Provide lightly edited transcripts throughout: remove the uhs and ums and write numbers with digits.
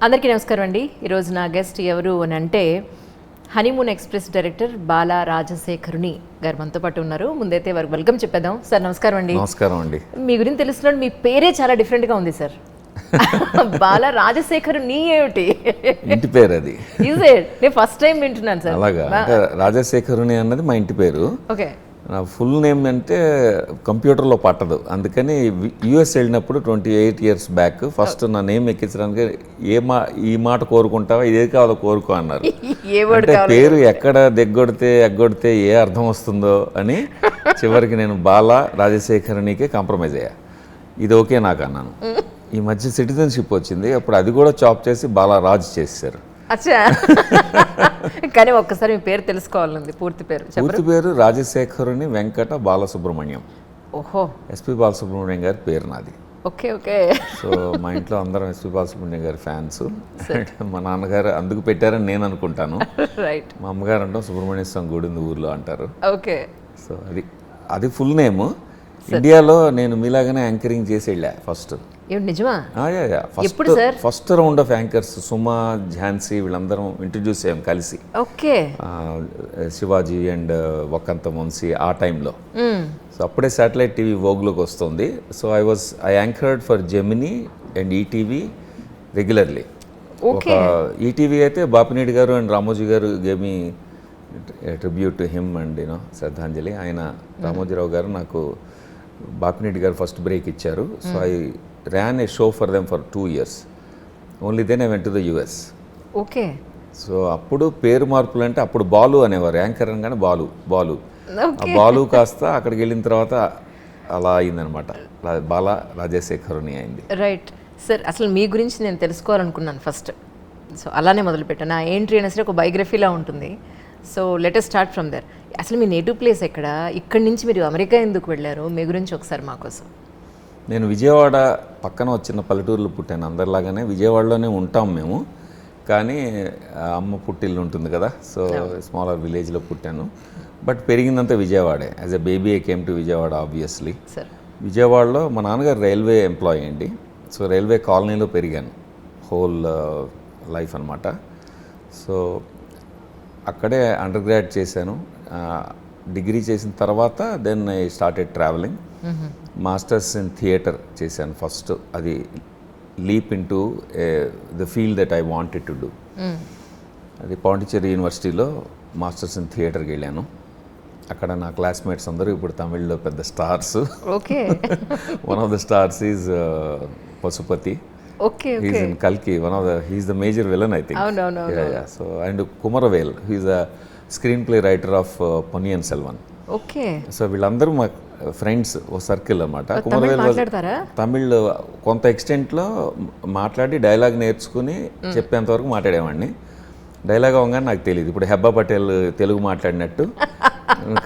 అందరికీ నమస్కారం అండి. ఈరోజు నా గెస్ట్ ఎవరు అని అంటే హనీమూన్ ఎక్స్ప్రెస్ డైరెక్టర్ బాలా రాజశేఖరుని గారు మనతో పాటు ఉన్నారు. ముందైతే వారికి వెల్కమ్ చెప్పేద్దాం. సార్ నమస్కారం అండి. నమస్కారం అండి. మీ గురించి తెలుస్తున్నాడు, మీ పేరే చాలా డిఫరెంట్గా ఉంది సార్. బాలా రాజశేఖరుని ఏమిటి ఇంటి పేరు అది? నేను ఫస్ట్ టైం వింటున్నాను సార్. అలాగా అంటే రాజశేఖరుని అన్నది మా ఇంటి పేరు. ఓకే. నా ఫుల్ నేమ్ అంటే కంప్యూటర్లో పట్టదు, అందుకని యూఎస్ వెళ్ళినప్పుడు 28 years బ్యాక్ ఫస్ట్ నా నేమ్ ఎక్కించడానికి ఈ మాట కోరుకుంటావా, ఇదే కావాలో కోరుకో అన్నారు. అంటే పేరు ఎక్కడ ఎగ్గొడితే ఏ అర్థం వస్తుందో అని చివరికి నేను బాలా రాజశేఖరునికే కాంప్రమైజ్ అయ్యా. ఇది ఓకే నాకు అన్నాను. ఈ మధ్య సిటిజన్షిప్ వచ్చింది, అప్పుడు అది కూడా చాప్ చేసి బాలా రాజ్ చేశారు. అచ్చా. కానీ ఒక్కసారి మీ పేరు తెలుసుకోవాలండి. పూర్తి పేరు రాజశేఖరుని వెంకట బాలసుబ్రహ్మణ్యం. ఓహో. ఎస్పి బాలసుబ్రహ్మణ్యం గారి పేరు నాది. Okay okay. సో మా ఇంట్లో అందరం ఎస్పి బాలసుబ్రహ్మణ్యం గారి ఫ్యాన్స్. మా నాన్నగారు అందుకు పెట్టారని నేను అనుకుంటాను. రైట్. మా అమ్మగారు అంటాం సుబ్రహ్మణ్య స్వామి గుడి ఉంది ఊర్లో అంటారు. ఓకే. సో అది ఫుల్ నేమ్. ఇండియాలో నేను మీలాగానే యాంకరింగ్ చేసి వెళ్ళా ఫస్ట్. నిజమా? First round of anchors Suma, Jhansi వీళ్ళందరం ఇంట్రడ్యూస్ అయ్యాం కలిసి. ఓకే. శివాజీ అండ్ వకంత వంశీ ఆ టైంలో. సో అప్పుడే శాటిలైట్ టీవీ వోగ్లోకి వస్తుంది. So I anchored for Gemini and ETV regularly. ఒక ఈటీవీ అయితే బాపినేడి గారు అండ్ రామోజీ గారు gave me tribute to him and శ్రద్ధాంజలి. ఆయన రామోజీరావు గారు నాకు బాపినేడి గారు ఫస్ట్ బ్రేక్ ఇచ్చారు. So I ran a show for them for 2 years. Only then I went to the US. Okay. So అప్పుడు పేరు మార్పులు అంటే అప్పుడు బాలు అనేవారు, యాంకర్ అనగానే బాలు. ఆ బాలు కాస్త అక్కడికి వెళ్ళిన తర్వాత అలా అయిందనమాట, బాలా రాజశేఖరుని అయింది. Right sir. అసలు మీ గురించి నేను తెలుసుకోవాలనుకున్నాను ఫస్ట్. సో అలానే మొదలుపెట్టాను. నా ఎంట్రీ అనేసి ఒక బయోగ్రఫీలా ఉంటుంది. So let us start from there. అసలు మీ నేటివ్ ప్లేస్ ఎక్కడ? ఇక్కడి నుంచి మీరు అమెరికా ఎందుకు వెళ్ళారు? మీ గురించి ఒకసారి మా కోసం. నేను విజయవాడ పక్కన వచ్చిన పల్లెటూరులో పుట్టాను. అందరిలాగానే విజయవాడలోనే ఉంటాం మేము, కానీ అమ్మ పుట్టిల్లు ఉంటుంది కదా, సో స్మాలర్ విలేజ్లో పుట్టాను. బట్ పెరిగిందంతా విజయవాడే. As a baby I came to Vijayawada obviously. విజయవాడలో మా నాన్నగారు రైల్వే ఎంప్లాయీ అండి. సో రైల్వే కాలనీలో పెరిగాను హోల్ లైఫ్ అనమాట. సో అక్కడే అండర్ గ్రాడ్ చేశాను. డిగ్రీ చేసిన తర్వాత then I started travelling. Masters in theatre చేశాను ఫస్ట్. అది leap in to the field that I wanted to do. అది పాండిచ్చేరి యూనివర్సిటీలో మాస్టర్స్ ఇన్ థియేటర్కి వెళ్ళాను. అక్కడ నా క్లాస్మేట్స్ అందరూ ఇప్పుడు తమిళ్లో పెద్ద stars. Okay. One of the stars is Pasupathi. Okay. He's in కల్కి. He's the major villain I think. So and Kumaravel, he's a screen play writer of Ponniyin Selvan. Okay. So వీళ్ళందరూ మా ఫ్రెండ్స్, ఓ సర్కిల్ అనమాట. కుమరవేల్ తమిళ్ కొంత ఎక్స్టెంట్లో మాట్లాడి డైలాగ్ నేర్చుకుని చెప్పేంత వరకు మాట్లాడేవాడిని. డైలాగ్ అవగానే నాకు తెలియదు. ఇప్పుడు హెబ్బా పటేల్ తెలుగు మాట్లాడినట్టు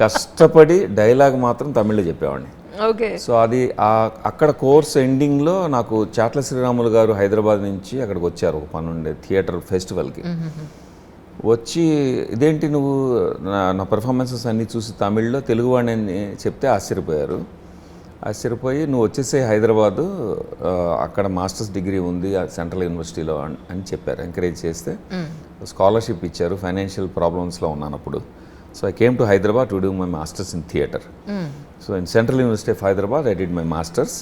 కష్టపడి డైలాగ్ మాత్రం తమిళ్లో చెప్పేవాడిని. ఓకే. సో అది అక్కడ కోర్స్ ఎండింగ్లో నాకు చాట్ల శ్రీరాములు గారు హైదరాబాద్ నుంచి అక్కడికి వచ్చారు ఒక పనుండే థియేటర్ ఫెస్టివల్కి. వచ్చి ఇదేంటి నువ్వు నా పెర్ఫార్మెన్సెస్ అన్నీ చూసి తమిళ్లో తెలుగువాడిని చెప్తే ఆశ్చర్యపోయి నువ్వు వచ్చేసే హైదరాబాదు, అక్కడ మాస్టర్స్ డిగ్రీ ఉంది సెంట్రల్ యూనివర్సిటీలో అని చెప్పారు. ఎంకరేజ్ చేస్తే స్కాలర్షిప్ ఇచ్చారు. ఫైనాన్షియల్ ప్రాబ్లమ్స్లో ఉన్నాను అప్పుడు. So I came to Hyderabad to do my masters in theatre. So in central university of Hyderabad I did my masters.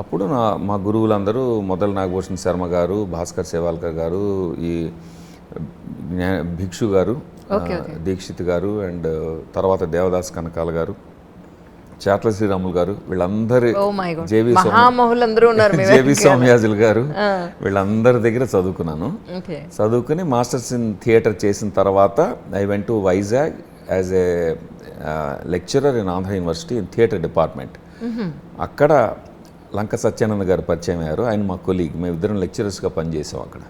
అప్పుడు మా గురువులందరూ మొదలు నాగభూషణ్ శర్మ గారు, భాస్కర్ సేవాల్కర్ గారు, ఈ భిక్షు గారు, దీక్షిత్ గారు, అండ్ తర్వాత దేవదాస్ కనకాల గారు, చాట్ల శ్రీరాములు గారు, వీళ్ళందరి జేవి సౌమ్యాజులు గారు, వీళ్ళందరి దగ్గర చదువుకున్నాను. చదువుకుని మాస్టర్స్ ఇన్ థియేటర్ చేసిన తర్వాత I went to Vizag as a lecturer in Andhra university in theatre department. అక్కడ లంక సత్యానంద గారు పరిచయం అయ్యారు. ఆయన మా కొలీగ్. మేము ఇద్దరం లెక్చరర్స్గా పనిచేసాం అక్కడ.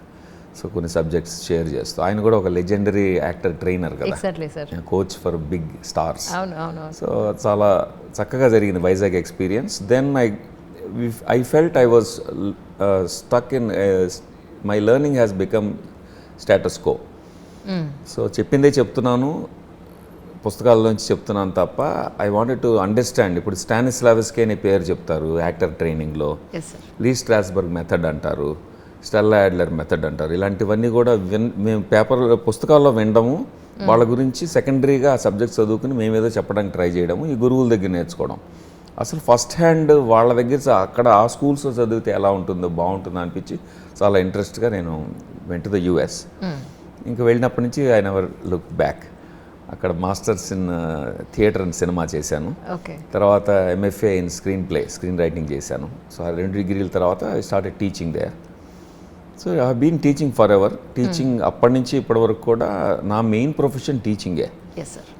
సో కొన్ని సబ్జెక్ట్స్ షేర్ చేస్తూ, ఆయన కూడా ఒక లెజెండరీ యాక్టర్ ట్రైనర్ కదా, coach for big stars. So చాలా చక్కగా జరిగింది Vizag experience. Then I felt I was stuck in my learning has become status quo. So చెప్పిందే చెప్తున్నాను, పుస్తకాల్లోంచి చెప్తున్నాను తప్ప ఐ వాంటెడ్ టు అండర్స్టాండ్. ఇప్పుడు స్టానిస్లావిస్కీ అనే పేరు చెప్తారు యాక్టర్ ట్రైనింగ్లో, లీ స్ట్రాస్బర్గ్ మెథడ్ అంటారు, స్టెల్లా యాడ్లర్ మెథడ్ అంటారు. ఇలాంటివన్నీ కూడా మేము పుస్తకాల్లో వినడము, వాళ్ళ గురించి సెకండరీగా ఆ సబ్జెక్ట్ చదువుకుని మేమేదో చెప్పడానికి ట్రై చేయడము, ఈ గురువుల దగ్గర నేర్చుకోవడం. అసలు ఫస్ట్ హ్యాండ్ వాళ్ళ దగ్గర అక్కడ ఆ స్కూల్స్లో చదివితే ఎలా ఉంటుందో బాగుంటుందో అనిపించి చాలా ఇంట్రెస్ట్గా నేను వెంట ద యూఎస్. ఇంకా వెళ్ళినప్పటి నుంచి ఐ నెవర్ లుక్ బ్యాక్. అక్కడ masters in theatre and cinema చేశాను. తర్వాత ఎంఎఫ్ఏ ఇన్ స్క్రీన్ రైటింగ్ చేశాను. సో ఆ 2 డిగ్రీల తర్వాత I started teaching there. So I been teaching for ever. Teaching అప్పటి నుంచి ఇప్పటి వరకు కూడా నా మెయిన్ ప్రొఫెషన్ టీచింగే.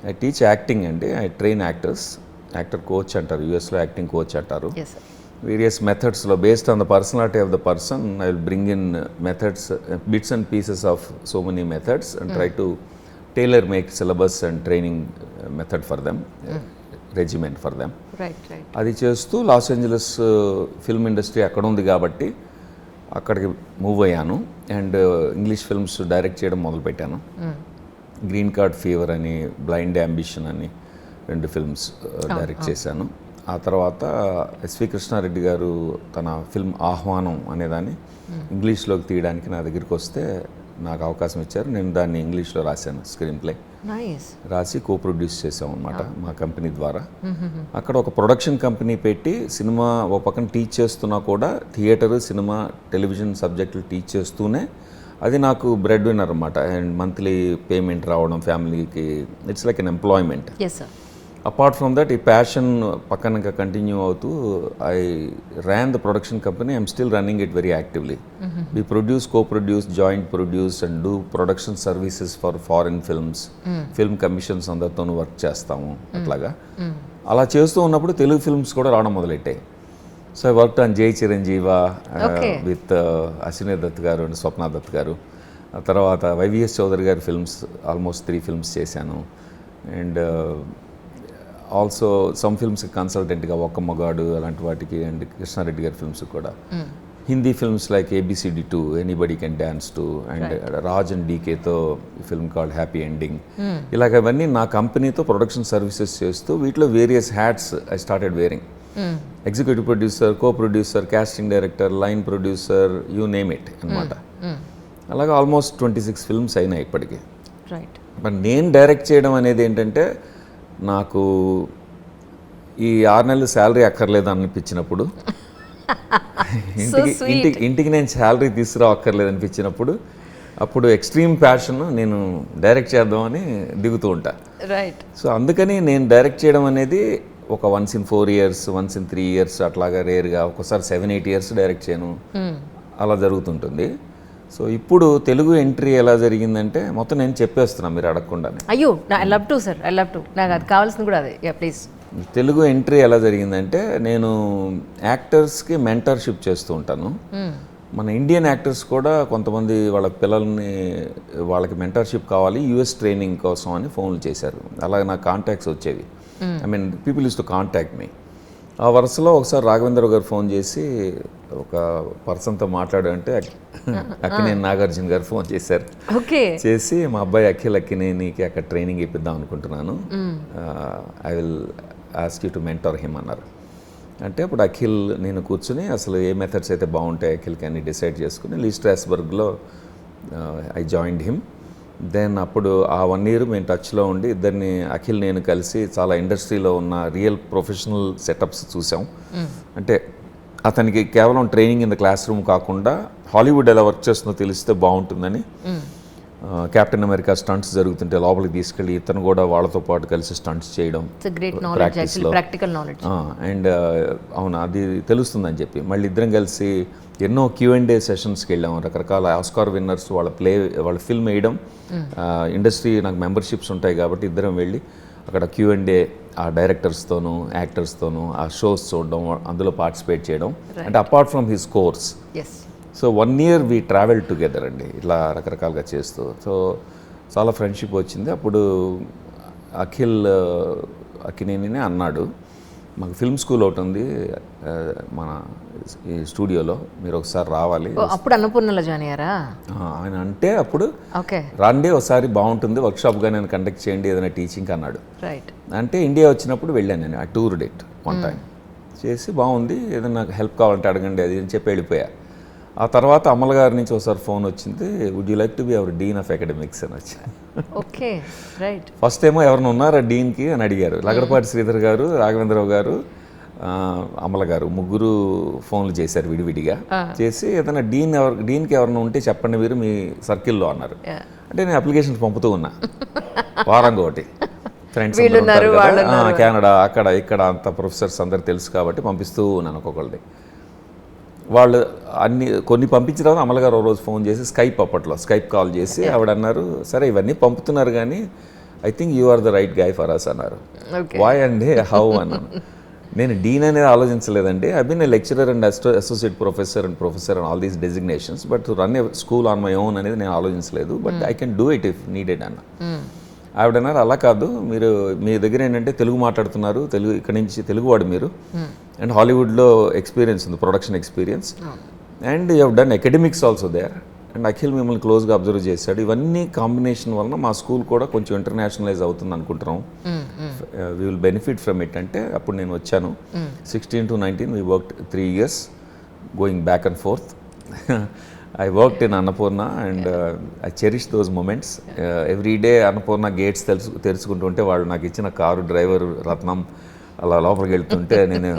ఐ టీచ్ యాక్టింగ్ అండి. ఐ ట్రైన్ యాక్టర్ కోచ్ అంటారు, యూఎస్లో యాక్టింగ్ కోచ్ అంటారు. వేరియస్ మెథడ్స్లో based on the personality of the person I will bring in methods, bits and pieces of so many methods and try to tailor make syllabus and training method for them, regiment for them. అది చేస్తూ Los Angeles film industry అక్కడ ఉంది కాబట్టి అక్కడికి move అయ్యాను and English films direct చేయడం మొదలుపెట్టాను. Green card fever అని, బ్లైండ్ అంబిషన్ అని 2 ఫిల్మ్స్ డైరెక్ట్ చేశాను. ఆ తర్వాత ఎస్వి కృష్ణారెడ్డి గారు తన ఫిల్మ్ ఆహ్వానం అనేదాన్ని ఇంగ్లీష్లోకి తీయడానికి నా దగ్గరికి వస్తే నాకు అవకాశం ఇచ్చారు. నేను దాన్ని ఇంగ్లీష్లో రాశాను, స్క్రీన్ ప్లే రాసి కో-ప్రొడ్యూస్ చేసాం అనమాట మా కంపెనీ ద్వారా. అక్కడ ఒక ప్రొడక్షన్ కంపెనీ పెట్టి సినిమా ఒక పక్కన టీచ్ చేస్తున్నా కూడా థియేటర్, సినిమా, టెలివిజన్ సబ్జెక్టులు టీచ్ చేస్తూనే అది నాకు బ్రెడ్ విన్నర్ అనమాట. అండ్ మంత్లీ పేమెంట్ రావడం ఫ్యామిలీకి, it's like an employment. Apart from that ఈ ప్యాషన్ పక్కన ఇంకా కంటిన్యూ అవుతూ I ran the production company. I'm still running it very actively. We produce, co-produce, joint produce and do production services for foreign films. Film commissions అందరితోనూ work చేస్తాము అట్లాగా. అలా చేస్తూ ఉన్నప్పుడు తెలుగు ఫిల్మ్స్ కూడా రావడం మొదలెట్టాయి. సో ఐ వర్క్డ్ ఆన్ జై Chiranjeeva with Ashwini Dutt గారు అండ్ స్వప్న దత్ గారు. ఆ తర్వాత వైవిఎస్ చౌదరి గారి ఫిల్మ్స్ ఆల్మోస్ట్ 3 ఫిల్మ్స్ చేశాను. అండ్ ఆల్సో సమ్ ఫిల్మ్స్ కన్సల్టెంట్గా ఒక్క మగాడు అలాంటి వాటికి, అండ్ కృష్ణారెడ్డి గారి ఫిల్మ్స్ కూడా. Hindi films like ABCD 2, anybody can dance two, and Raj and డీకేతో ఫిల్మ్ కాల్డ్ హ్యాపీ ఎండింగ్. ఇలాగ ఇవన్నీ నా కంపెనీతో ప్రొడక్షన్ సర్వీసెస్ చేస్తూ వీటిలో various hats I started wearing. Executive producer, co producer, casting director, line producer, you name it అనమాట. అలాగే almost 26 films అయినాయి ఇప్పటికీ. బట్ నేను డైరెక్ట్ చేయడం అనేది ఏంటంటే, నాకు ఈ 6 నెలలు శాలరీ అక్కర్లేదు అనిపించినప్పుడు, ఇంటికి నేను శాలరీ తీసుకురా అక్కర్లేదు అనిపించినప్పుడు, అప్పుడు ఎక్స్ట్రీమ్ ప్యాషన్ నేను డైరెక్ట్ చేద్దామని దిగుతూ ఉంటా. సో అందుకని నేను డైరెక్ట్ చేయడం అనేది ఒక once in 4 years, once in 3 years అట్లాగా రేర్గా, ఒకసారి 7-8 years డైరెక్ట్ చేయను, అలా జరుగుతుంటుంది. సో ఇప్పుడు తెలుగు ఎంట్రీ ఎలా జరిగిందంటే మొత్తం నేను చెప్పేస్తున్నా మీరు అడగకుండానే. అయ్యో, I love to sir, I love to. నాకు అది కావాల్సింది కూడా అదే. ప్లీజ్. తెలుగు ఎంట్రీ ఎలా జరిగిందంటే, నేను యాక్టర్స్కి మెంటర్షిప్ చేస్తూ ఉంటాను. మన ఇండియన్ యాక్టర్స్ కూడా కొంతమంది వాళ్ళ పిల్లల్ని, వాళ్ళకి మెంటర్షిప్ కావాలి US ట్రైనింగ్ కోసం అని ఫోన్లు చేశారు. అలాగే నాకు కాంటాక్ట్స్ వచ్చేవి. I mean people use to contact me. ఆ వరుసలో ఒకసారి రాఘవేంద్ర గారు ఫోన్ చేసి ఒక పర్సన్తో మాట్లాడంటే అక్కినేని నాగార్జున గారు ఫోన్ చేశారు. చేసి మా అబ్బాయి అక్కినేనికి అక్కడ ట్రైనింగ్ ఇప్పిద్దాం అనుకుంటున్నాను, I will ask you to mentor him అన్నారు. అంటే అప్పుడు అఖిల్ నేను కూర్చుని అసలు ఏ మెథడ్స్ అయితే బాగుంటాయి అఖిల్కి అని డిసైడ్ చేసుకుని లీ స్ట్రాస్బర్గ్లో ఐ జాయిన్డ్ హిమ్. దెన్ అప్పుడు ఆ 1 year మేము టచ్లో ఉండి ఇద్దరిని, అఖిల్ నేను కలిసి చాలా ఇండస్ట్రీలో ఉన్న రియల్ ప్రొఫెషనల్ సెటప్స్ చూసాం. అంటే అతనికి కేవలం training in the class room కాకుండా హాలీవుడ్ ఎలా వర్క్ చేస్తుందో తెలిస్తే బాగుంటుందని, కెప్టెన్ అమెరికా స్టంట్స్ జరుగుతుంటే లోపలికి తీసుకెళ్ళి ఇతను కూడా వాళ్ళతో పాటు కలిసి స్టంట్స్ చేయడం ప్రాక్టీస్లో. అండ్ అవును, అది తెలుస్తుందని చెప్పి మళ్ళీ ఇద్దరం కలిసి ఎన్నో Q&A సెషన్స్కి వెళ్ళాం. రకరకాల ఆస్కార్ విన్నర్స్ వాళ్ళ ఫిల్మ్ వేయడం, ఇండస్ట్రీ నాకు మెంబర్షిప్స్ ఉంటాయి కాబట్టి ఇద్దరం వెళ్ళి అక్కడ Q&A ఆ డైరెక్టర్స్తోనూ యాక్టర్స్తోనూ ఆ షోస్ చూడడం, అందులో పార్టిసిపేట్ చేయడం. అంటే apart from his course. So 1 year we travel together అండి, ఇట్లా రకరకాలుగా చేస్తూ. సో చాలా ఫ్రెండ్షిప్ వచ్చింది. అప్పుడు అక్కినేనినే అన్నాడు, మాకు ఫిల్మ్ స్కూల్ ఒకటి ఉంది మన ఈ స్టూడియోలో, మీరు ఒకసారి రావాలి. అప్పుడు అన్నపూర్ణలో జాయిన్ అయ్యారా ఆయన? అంటే అప్పుడు రండి ఒకసారి బాగుంటుంది, వర్క్షాప్గా నేను కండక్ట్ చేయండి ఏదైనా టీచింగ్ అన్నాడు. అంటే ఇండియా వచ్చినప్పుడు వెళ్ళాను నేను, ఆ టూర్ డేట్ 1 time చేసి బాగుంది, ఏదైనా హెల్ప్ కావాలంటే అడగండి అది అని చెప్పి వెళ్ళిపోయా. ఆ తర్వాత అమల గారి నుంచి ఒకసారి ఫోన్ వచ్చింది, would you like to be our dean of academics అని వచ్చి. Okay, right. ఫస్ట్ ఏమో ఎవరైనా ఉన్నారా డీన్కి అని అడిగారు. లగడపాటి శ్రీధర్ గారు, రాఘవేంద్రరావు గారు, అమల గారు ముగ్గురు ఫోన్లు చేశారు విడివిడిగా. చేసి ఏదైనా డీన్కి ఎవరైనా ఉంటే చెప్పండి మీరు మీ సర్కిల్లో అన్నారు. అంటే నేను అప్లికేషన్స్ పంపుతూ ఉన్నా వారంగా ఒకటి. ఫ్రెండ్స్ కెనడా అక్కడ ఇక్కడ అంత ప్రొఫెసర్స్ అందరు తెలుసు కాబట్టి పంపిస్తూ ఉన్నాను ఒక్కొక్కళ్ళది. వాళ్ళు కొన్ని పంపించిన తర్వాత అమల గారు రోజు ఫోన్ చేసి స్కైప్ కాల్ చేసి ఆవిడ అన్నారు, సరే ఇవన్నీ పంపుతున్నారు కానీ I think you are the right guy for us అన్నారు. వాయ్ అండి, హౌ అన్నాను. నేను డీన్ అనేది ఆలోచించలేదండి. I been a lecturer and associate professor and all these designations, but to run a school on my own అనేది నేను ఆలోచించలేదు. But I can do it if needed అన్న. ఆవిడ అన్నారు, అలా కాదు, మీరు మీ దగ్గర ఏంటంటే తెలుగు మాట్లాడుతున్నారు, ఇక్కడ నుంచి తెలుగువాడు మీరు, అండ్ హాలీవుడ్లో ఎక్స్పీరియన్స్ ఉంది, production experience, and you have done academics also there. And Akhil మిమ్మల్ని క్లోజ్గా అబ్జర్వ్ చేశాడు. ఇవన్నీ కాంబినేషన్ వలన మా స్కూల్ కూడా కొంచెం ఇంటర్నేషనలైజ్ అవుతుంది అనుకుంటున్నాం, we will benefit from it అంటే అప్పుడు నేను వచ్చాను. 16 to 19 we worked 3 years going back and fourth. I worked in Annapurna and I cherish those moments. Every day Annapurna gates తెరుచుకుంటుంటే వాళ్ళు నాకు ఇచ్చిన కారు డ్రైవర్ రత్నం అలా లోపలికి వెళ్తుంటే నేను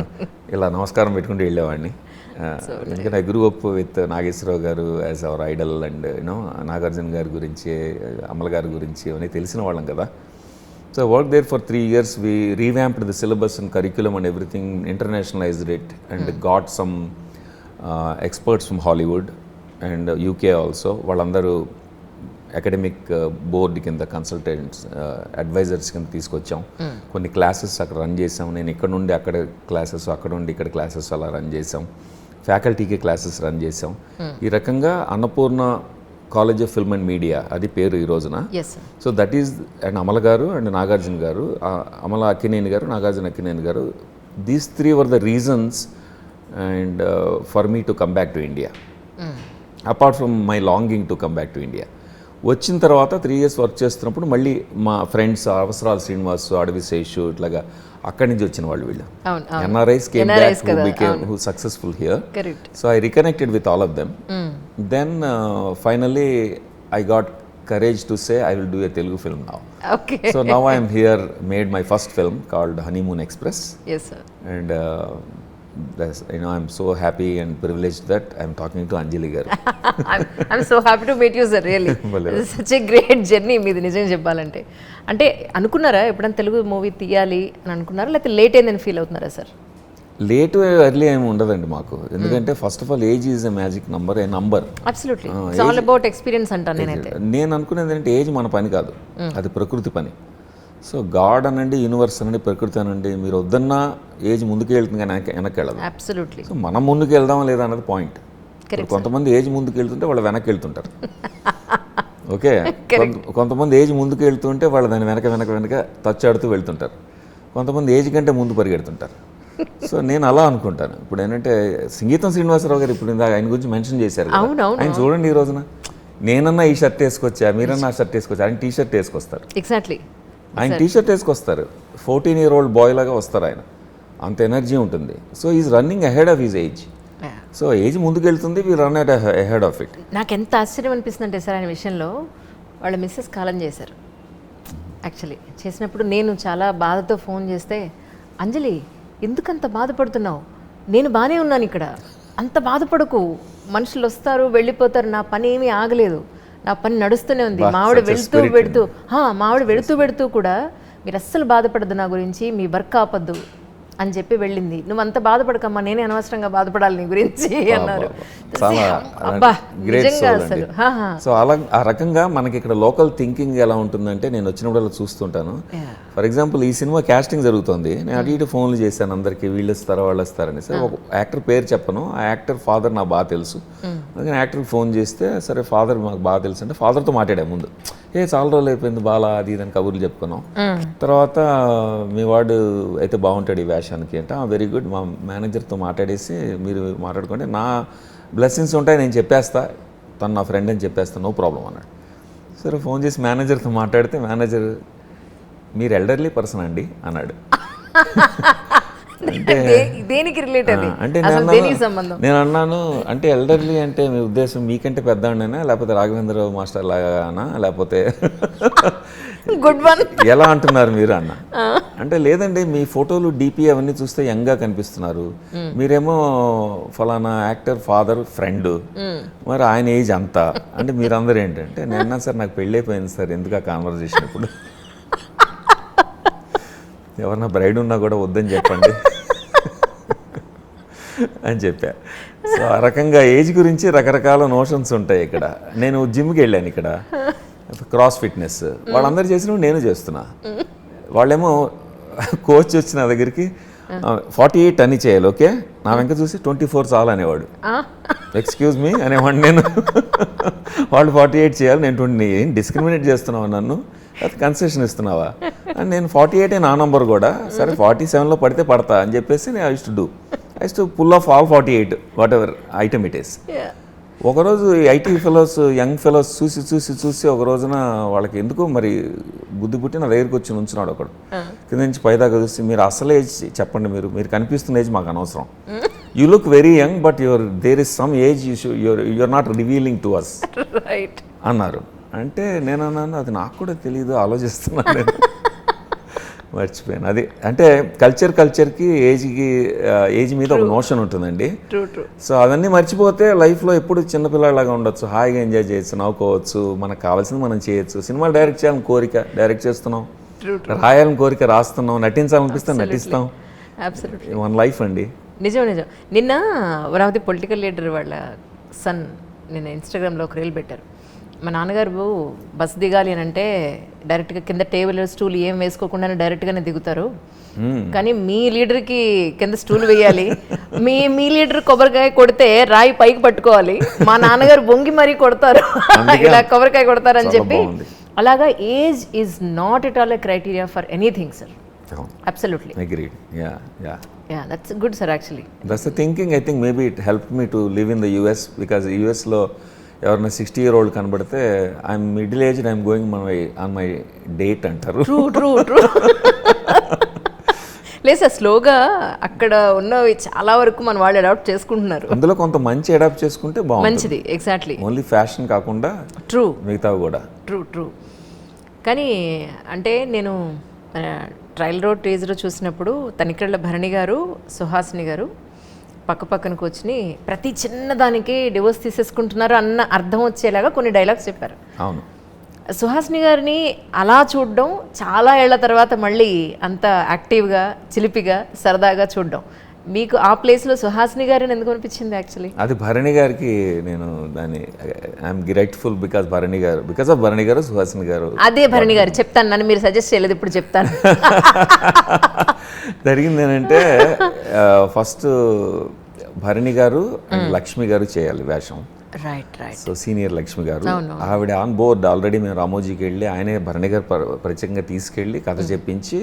ఇలా నమస్కారం పెట్టుకుంటూ వెళ్ళేవాడిని. ఎందుకంటే I grew up with Nageswara Rao గారు as our idol and you know Nagarjuna గారి గురించి, అమల గారి గురించి అవన్నీ తెలిసిన వాళ్ళం కదా. So I worked there for 3 years. We revamped the syllabus and curriculum and everything, internationalized it and got some experts from Hollywood and UK also. వాళ్ళందరూ అకాడమిక్ బోర్డ్ కింద కన్సల్టెంట్స్, అడ్వైజర్స్ కింద తీసుకొచ్చాం. కొన్ని క్లాసెస్ అక్కడ రన్ చేసాం. నేను ఇక్కడ నుండి అక్కడ క్లాసెస్, అక్కడ నుండి ఇక్కడ క్లాసెస్ అలా రన్ చేసాం. ఫ్యాకల్టీకి క్లాసెస్ రన్ చేసాం. ఈ రకంగా Annapurna college of film and media అది పేరు ఈ రోజున. So that is, and Amala గారు అండ్ నాగార్జున గారు, అమల అక్కినేని గారు, నాగార్జున అక్కినేని గారు, these 3 were the reasons and for me to come back to India. Apart from my longing to come back to India. వచ్చిన తర్వాత 3 years వర్క్ చేస్తున్నప్పుడు మళ్ళీ మా ఫ్రెండ్స్ అవసరాలు శ్రీనివాస్, అడవి శేషు ఇట్లాగా అక్కడి నుంచి వచ్చిన వాళ్ళు వీళ్ళు NRIs came back who successful here. So I reconnected with all of them. Then finally I got courage to say I will do a Telugu film now. Okay. So now I am here, made my first film called Honeymoon Express. Yes, sir. And I'm so happy and privileged that I'm talking to Anjali garu. I'm so happy to meet you, sir, really. This is such a great journey మీది నిజం చెప్పాలంటే. అంటే అనుకున్నారా ఎప్పుడైనా Telugu movie తీయాలి అని అనుకున్నారా, లేకపోతే లేట్ అయిందని ఫీల్ అవుతున్నారా సార్? లేట్ ఎర్లీ ఏమి ఉండదండి మాకు. ఎందుకంటే first of all age is a magic number, A number. Absolutely, it's all about experience అంటాను నేనైతే. నేను అనుకునేది ఏంటంటే ఏజ్ మన పని కాదు, అది ప్రకృతి పని. సో గాడ్ అనండి, యూనివర్స్ అనండి, ప్రకృతి అనండి, మీరు వద్దన్నా ఏజ్ ముందుకు వెళ్తుంది కానీ వెనక్కి వెళ్ళదు. అబ్సల్యూట్లీ. సో మనం ముందుకు వెళ్దామా లేదా అన్నది పాయింట్. కొంతమంది ఏజ్ ముందుకు వెళ్తుంటే వాళ్ళు వెనక్కి వెళ్తుంటారు. ఓకే, కొంతమంది ఏజ్ ముందుకు వెళ్తుంటే వాళ్ళు దాన్ని వెనక తచ్చాడుతూ వెళ్తుంటారు. కొంతమంది ఏజ్ కంటే ముందు పరిగెడుతుంటారు. సో నేను అలా అనుకుంటాను. ఇప్పుడు ఏంటంటే సంగీతం శ్రీనివాసరావు గారు ఇప్పుడు ఇందాక ఆయన గురించి మెన్షన్ చేశారు. ఆయన చూడండి, ఈ రోజున నేనన్నా ఈ షర్ట్ వేసుకొచ్చా, మీరన్నా ఆ షర్ట్ వేసుకొచ్చా, ఆయన టీ షర్ట్ వేసుకొస్తారు. ఎగ్జాక్ట్లీ, ఆయన టీ షర్ట్ వేసుకొస్తారు. 14-year-old బాయ్ లాగా వస్తారు ఆయన. అంత ఎనర్జీ ఉంటుంది. So is running ahead of his age. So age ముందుకు వెళ్తుంది, we run at ahead of it. నాకు ఎంత ఆశ్చర్యం అనిపిస్తుంది అంటే సార్, ఆయన విషయంలో వాళ్ళ మిస్సెస్ కాలం చేశారు. యాక్చువల్లీ చేసినప్పుడు నేను చాలా బాధతో ఫోన్ చేస్తే, అంజలి ఎందుకంత బాధపడుతున్నావు, నేను బాగానే ఉన్నాను ఇక్కడ, అంత బాధపడకు, మనుషులు వస్తారు వెళ్ళిపోతారు, నా పని ఏమీ ఆగలేదు, నా పని నడుస్తూనే ఉంది, మావిడ వెళుతూ వెళుతూ కూడా మీరు అస్సలు బాధపడద్దు నా గురించి, మీ వర్క్ ఆపద్దు అని చెప్పి వెళ్ళింది. నువ్వు అంత బాధపడకమ్మా, నేనే అనవసరంగా బాధపడాలి నీ గురించి అన్నారు. సో అలా ఆ రకంగా మనకి ఇక్కడ లోకల్ థింకింగ్ ఎలా ఉంటుందంటే, నేను వచ్చినప్పుడు అలా చూస్తుంటాను. ఫర్ ఎగ్జాంపుల్ ఈ సినిమా క్యాస్టింగ్ జరుగుతుంది, నేను అటు ఇటు ఫోన్లు చేశాను అందరికి, వీళ్ళు వస్తారా వాళ్ళు వస్తారని. సరే ఒక యాక్టర్ పేరు చెప్పను, ఆ యాక్టర్ ఫాదర్ నాకు బాగా తెలుసు. అందుకని యాక్టర్కి ఫోన్ చేస్తే, సరే ఫాదర్ మాకు బాగా తెలుసు అంటే ఫాదర్తో మాట్లాడా ముందు. చాలా రోజులు అయిపోయింది బాలా అది ఇదని కబుర్లు చెప్పుకున్నాం. తర్వాత మీ వాడు అయితే బాగుంటాడు ఈ వేషానికి అంటే, వెరీ గుడ్, మా మేనేజర్తో మాట్లాడేసి మీరు మాట్లాడుకోండి, నా బ్లెస్సింగ్స్ ఉంటాయి, నేను చెప్పేస్తా, తను నా ఫ్రెండ్ అని చెప్పేస్తా, నో ప్రాబ్లం అన్నాడు. సరే ఫోన్ చేసి మేనేజర్తో మాట్లాడితే, మేనేజర్ మీరు ఎల్డర్లీ పర్సన్ అండి అన్నాడు. దేనికి రిలేట్ అది అంటే అసలు దేనికి సంబంధం? నేను అన్నాను అంటే ఎల్డర్లీ అంటే మీ ఉద్దేశం మీకంటే పెద్దవాడినా లేకపోతే రాఘవేంద్రరావు మాస్టర్ లాగానా లేకపోతే గుడ్ వన్ ఎలా అంటున్నారు మీరు అన్న. అంటే లేదండి మీ ఫోటోలు డిపి అవన్నీ చూస్తే యంగ్గా కనిపిస్తున్నారు, మీరేమో ఫలానా యాక్టర్ ఫాదర్ ఫ్రెండ్, మరి ఆయన ఏజ్ అంతా అంటే మీరందరూ ఏంటంటే నేను సార్ నాకు పెళ్ళైపోయింది సార్ ఎందుకు ఆ కాన్వర్జేషన్ ఇప్పుడు ఎవరన్నా బ్రైడ్ ఉన్నా కూడా వద్దని చెప్పండి అని చెప్పా. సో ఆ రకంగా ఏజ్ గురించి రకరకాల నోషన్స్ ఉంటాయి ఇక్కడ. నేను జిమ్కి వెళ్ళాను ఇక్కడ క్రాస్ ఫిట్నెస్, వాళ్ళందరూ చేసినప్పుడు నేను చేస్తున్నా. వాళ్ళేమో కోచ్ వచ్చి నా దగ్గరికి 48 అని చేయాలి, ఓకే నా వెంక చూసి 24 చాలా అనేవాడు. ఎక్స్క్యూజ్ మీ అనేవాడు నేను. వాళ్ళు 48 చేయాలి, నేను 20. ఏం డిస్క్రిమినేట్ చేస్తున్నావా నన్ను, అది కన్సెషన్ ఇస్తున్నావా అని. నేను 48 నా నంబర్ కూడా, సరే 47లో పడితే పడతా అని చెప్పేసి నేను I to pull off all 48 whatever item it is. ఒకరోజు ఐటీ ఫెలోస్ యంగ్ ఫెలోస్ చూసి ఒక రోజున వాళ్ళకి ఎందుకో మరి బుద్ధి పుట్టి నా దగ్గరికి వచ్చి నుంచున్నాడు ఒకడు. కింద నుంచి పైదాకా చూసి మీరు అసలు ఏజ్ చెప్పండి, మీరు కనిపిస్తున్న ఏజ్ మాకు అనవసరం, you look very young but there is some age you're not revealing to us అన్నారు. అంటే నేను అన్నాను అది నాకు కూడా తెలియదు, ఆలోచిస్తున్నాను నేను మర్చిపోయాను. అది అంటే కల్చర్కి ఏజ్ మీద ఒక నోషన్ ఉంటుందండి. సో అవన్నీ మర్చిపోతే లైఫ్లో ఎప్పుడు చిన్నపిల్లలాగా ఉండొచ్చు, హాయిగా ఎంజాయ్ చేయొచ్చు, నవ్వుకోవచ్చు, మనకు కావాల్సింది మనం చేయొచ్చు. సినిమాలు డైరెక్ట్ చేయాలని కోరిక డైరెక్ట్ చేస్తున్నాం, రాయాలని కోరిక రాస్తున్నాం, నటించాలనిపిస్తే నటిస్తాం. వన్ లైఫ్ అండి. నిజం. నిన్న అమరావతి పొలిటికల్ లీడర్ వాళ్ళ సన్ నిన్న ఇన్స్టాగ్రామ్లో ఒక రీల్ పెట్టారు. మా నాన్నగారు బస్ దిగాలి అని అంటే డైరెక్ట్గా కింద టేబుల్ స్టూల్ ఏం వేసుకోకుండానే డైరెక్ట్గానే దిగుతారు, కానీ మీ లీడర్కి కింద స్టూల్ వేయాలి, మీ లీడర్ కొబ్బరికాయ కొడితే రాయి పైకి పట్టుకోవాలి, మా నాన్నగారు బొంగి మరీ కొడతారు ఇలా కొబ్బరికాయ కొడతారు అని చెప్పి. అలాగా age is not at all a criteria for anything sir. Absolutely agreed. Yeah that's good sir. Actually that's the thinking. I think maybe it help me to live in the US because యుఎస్లో ఎవరైనా 60 year old కనబడితే I'm middle age I'm going on my date అంటారు. True లేదు sir, స్లోగా అక్కడ ఉన్నవి చాలా వరకు మన వాళ్ళు అడాప్ట్ చేసుకుంటున్నారు. అందులో కొంత మంచి అడాప్ట్ చేసుకుంటే బాగుంది, మంచిది. ఎగ్జాక్ట్లీ. ఓన్లీ ఫ్యాషన్ కాకుండా ట్రూ మిగతావి కూడా ట్రూ. కానీ అంటే నేను ట్రయల్ రోడ్ టీజర్ చూసినప్పుడు తనికెళ్ళ భరణి గారు సుహాసిని గారు పక్కన కూర్చుని ప్రతి చిన్నదానికి డివోర్స్ తీసేసుకుంటున్నారు అన్న అర్థం వచ్చేలాగా కొన్ని డైలాగ్స్ చెప్పారు. అవును. సుహాసిని గారిని అలా చూడడం చాలా ఏళ్ల తర్వాత మళ్ళీ అంత యాక్టివ్గా చిలిపిగా సరదాగా చూడడం, మీకు ఆ ప్లేస్లో సుహాసిని గారిని ఎందుకు అనిపించింది? యాక్చువల్లీ అది భరణి గారికి నేను దాన్ని I'm grateful because of Bharani garu Suhasini గారు. అదే భరణి గారు చెప్తాను, నన్ను మీరు సజెస్ట్ చేయలేదు, ఇప్పుడు చెప్తాను. జరిగింది ఏంటంటే ఫస్ట్ భరణి గారు అండ్ లక్ష్మి గారు చేయాలి వేషం. రైట్. సో సీనియర్ లక్ష్మి గారు ఆవిడ ఆన్ బోర్డ్ ఆల్రెడీ. మేము రామోజీకి వెళ్ళి ఆయనే భరణి గారు ప్రత్యేకంగా తీసుకెళ్ళి కథ చెప్పించి,